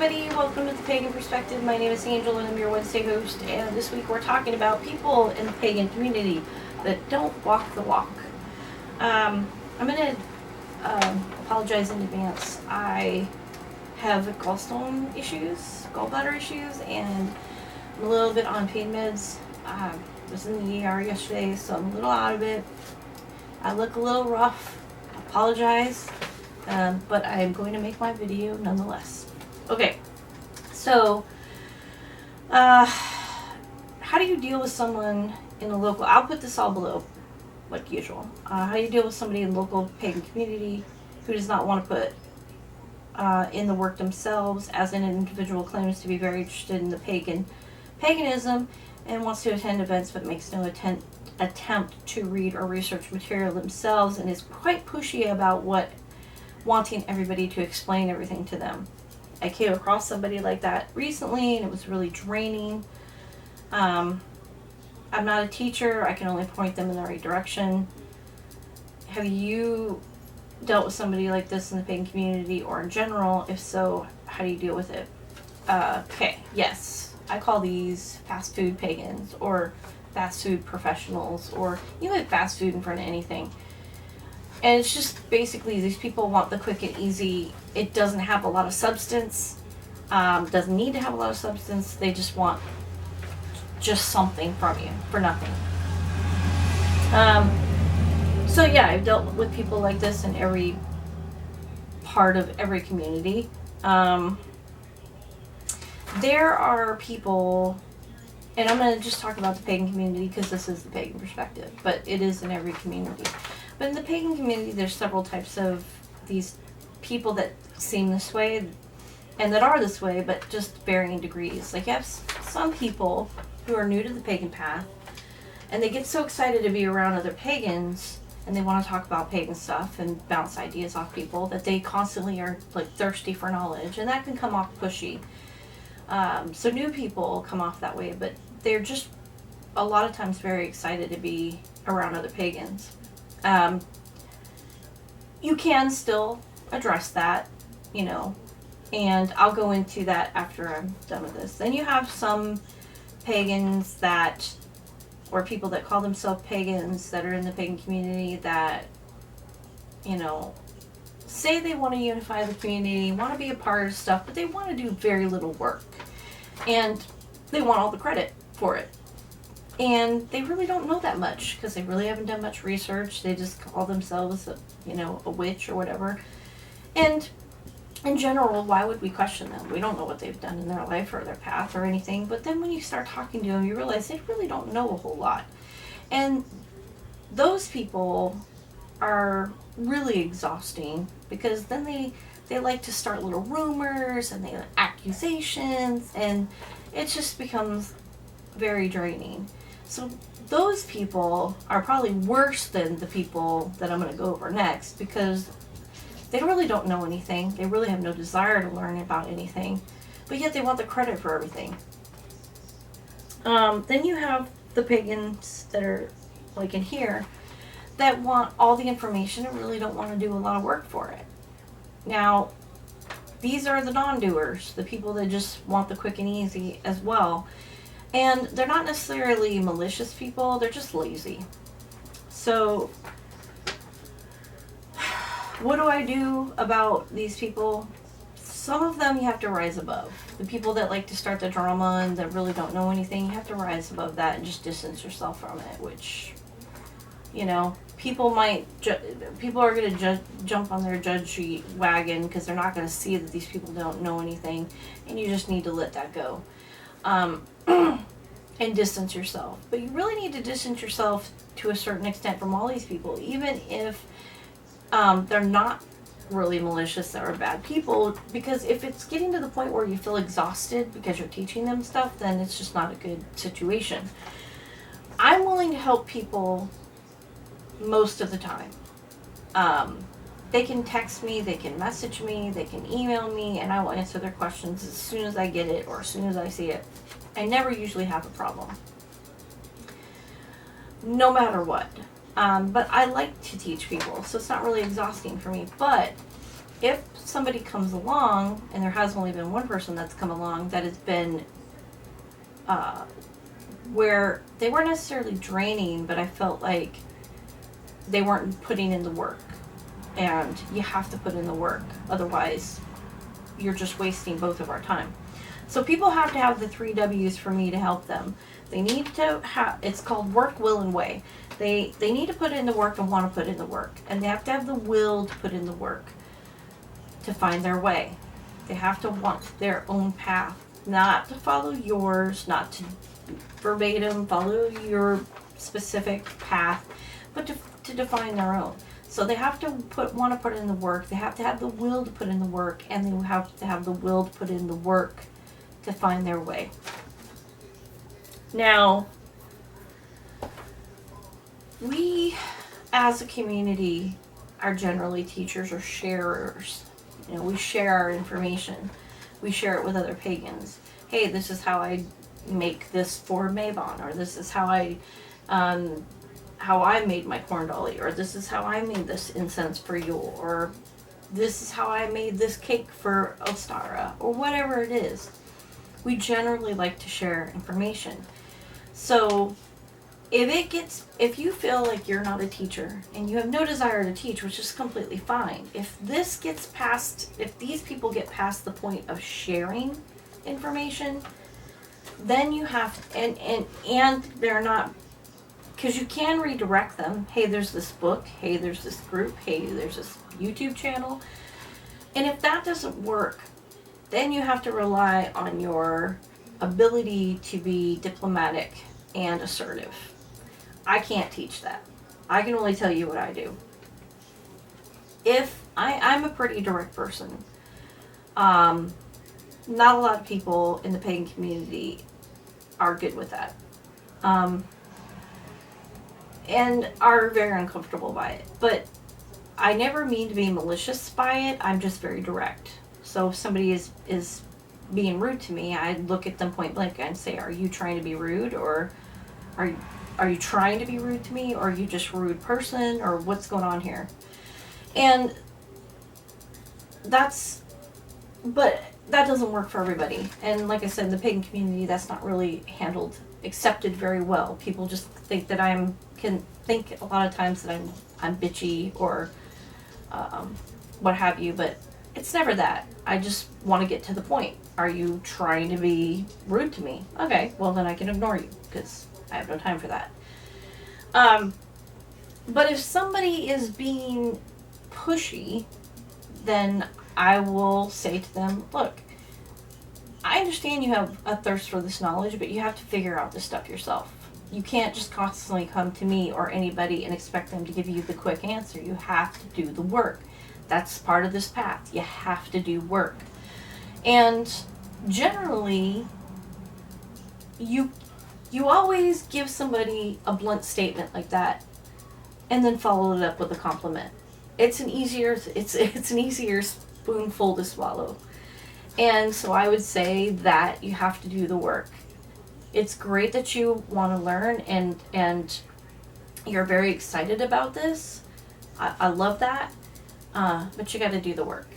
everybody, welcome to the Pagan Perspective. My name is Angela and I'm your Wednesday host, and this week we're talking about people in the pagan community that don't walk the walk. I'm going to apologize in advance. I have gallbladder issues, and I'm a little bit on pain meds. I was in the ER yesterday, so I'm a little out of it. I look a little rough. I apologize. But I am going to make my video nonetheless. Okay, so how do you deal with someone in a local, I'll put this all below, like usual. How do you deal with somebody in the local pagan community who does not want to put in the work themselves, as an individual claims to be very interested in the paganism and wants to attend events but makes no attempt to read or research material themselves and is quite pushy about wanting everybody to explain everything to them. I came across somebody like that recently and it was really draining. I'm not a teacher, I can only point them in the right direction. Have you dealt with somebody like this in the pagan community or in general? If so, how do you deal with it? Okay, yes, I call these fast food pagans or fast food professionals, or you have fast food in front of anything. And it's just basically these people want the quick and easy. It doesn't have a lot of substance. Doesn't need to have a lot of substance. They just want just something from you for nothing. So yeah, I've dealt with people like this in every part of every community. There are people, and I'm going to just talk about the pagan community because this is the pagan perspective, but it is in every community. But in the pagan community, there's several types of these people that seem this way and that are this way, but just varying degrees. Like you have some people who are new to the pagan path, and they get so excited to be around other pagans, and they want to talk about pagan stuff and bounce ideas off people, that they constantly are like thirsty for knowledge, and that can come off pushy. So new people come off that way, but they're just a lot of times very excited to be around other pagans. You can still address that, and I'll go into that after I'm done with this. Then you have some pagans or people that call themselves pagans that are in the pagan community that, say they want to unify the community, want to be a part of stuff, but they want to do very little work. And they want all the credit for it. And they really don't know that much because they really haven't done much research. They just call themselves a witch or whatever. And in general, why would we question them? We don't know what they've done in their life or their path or anything. But then when you start talking to them, you realize they really don't know a whole lot. And those people are really exhausting because then they like to start little rumors and accusations, and it just becomes very draining. So those people are probably worse than the people that I'm going to go over next because they really don't know anything. They really have no desire to learn about anything, but yet they want the credit for everything. Then you have the pagans that are like in here that want all the information and really don't want to do a lot of work for it. Now, these are the non-doers, the people that just want the quick and easy as well. And they're not necessarily malicious people, they're just lazy. So, what do I do about these people? Some of them you have to rise above. The people that like to start the drama and that really don't know anything, you have to rise above that and just distance yourself from it, which, people are going to jump on their judgy wagon because they're not going to see that these people don't know anything, and you just need to let that go. And distance yourself. But you really need to distance yourself to a certain extent from all these people, even if they're not really malicious or bad people, because if it's getting to the point where you feel exhausted because you're teaching them stuff, then it's just not a good situation. I'm willing to help people most of the time. They can text me, they can message me, they can email me, and I will answer their questions as soon as I get it or as soon as I see it. I never usually have a problem, no matter what. But I like to teach people, so it's not really exhausting for me. But if somebody comes along, and there has only been one person that's come along that has been where they weren't necessarily draining, but I felt like they weren't putting in the work. And you have to put in the work, otherwise you're just wasting both of our time. So people have to have the 3 W's for me to help them. They need to have, it's called work, will, and way. They need to put in the work and want to put in the work. And they have to have the will to put in the work to find their way. They have to want their own path, not to follow yours, not to verbatim follow your specific path, but to define their own. So they have to want to put in the work, they have to have the will to put in the work, and they have to have the will to put in the work to find their way. Now, we as a community are generally teachers or sharers. You know, we share our information. We share it with other pagans. Hey, this is how I make this for Mabon, or this is how I made my corn dolly, or this is how I made this incense for Yule, or this is how I made this cake for Ostara, or whatever it is. We generally like to share information. So if you feel like you're not a teacher and you have no desire to teach, which is completely fine, if these people get past the point of sharing information, then you have, and they're not, because you can redirect them. Hey, there's this book. Hey, there's this group. Hey, there's this YouTube channel. And if that doesn't work, then you have to rely on your ability to be diplomatic and assertive. I can't teach that. I can only tell you what I do. If I'm a pretty direct person. Not a lot of people in the pagan community are good with that. And are very uncomfortable by it. But I never mean to be malicious by it. I'm just very direct. So if somebody is being rude to me, I look at them point blank and say, are you trying to be rude, or are you trying to be rude to me, or are you just a rude person, or what's going on here? And but that doesn't work for everybody. And like I said, in the pagan community, that's not really accepted very well. People just think that can think a lot of times that I'm bitchy or what have you, but it's never that. I just want to get to the point. Are you trying to be rude to me? Okay, well then I can ignore you because I have no time for that. But if somebody is being pushy, then I will say to them, look, I understand you have a thirst for this knowledge, but you have to figure out this stuff yourself. You can't just constantly come to me or anybody and expect them to give you the quick answer. You have to do the work. That's part of this path. You have to do work. And generally, you always give somebody a blunt statement like that and then follow it up with a compliment. It's an easier spoonful to swallow. And so I would say that you have to do the work. It's great that you want to learn and you're very excited about this. I love that. But you got to do the work.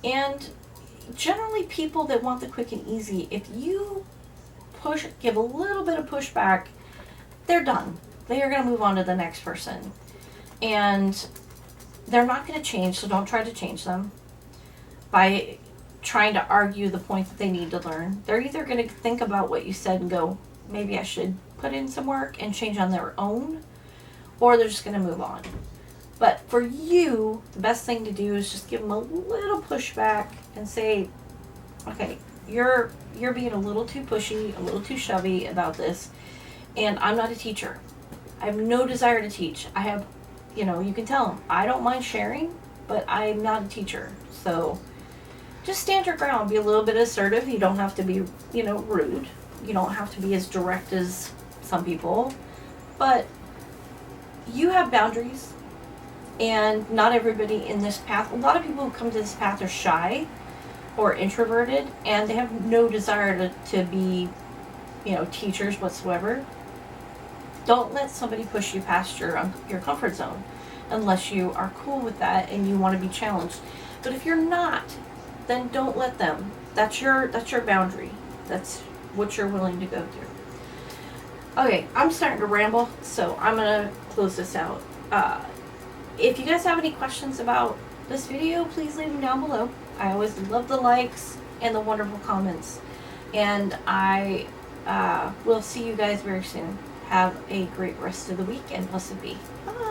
And generally people that want the quick and easy, if you give a little bit of pushback, they're done. They are going to move on to the next person. And they're not going to change, so don't try to change them by trying to argue the point that they need to learn. They're either going to think about what you said and go, maybe I should put in some work and change on their own, or they're just going to move on. But for you, the best thing to do is just give them a little pushback and say, okay, you're being a little too pushy, a little too shovey about this, and I'm not a teacher. I have no desire to teach. I have, you can tell them, I don't mind sharing, but I'm not a teacher. So just stand your ground, be a little bit assertive. You don't have to be, rude. You don't have to be as direct as some people, but you have boundaries. And not everybody in this path, a lot of people who come to this path are shy or introverted, and they have no desire to be, teachers whatsoever. Don't let somebody push you past your comfort zone unless you are cool with that and you want to be challenged. But if you're not, then don't let them. That's your boundary. That's what you're willing to go through. Okay, I'm starting to ramble, so I'm gonna close this out. If you guys have any questions about this video, please leave them down below. I always love the likes and the wonderful comments. And I will see you guys very soon. Have a great rest of the week, and blessed be. Bye.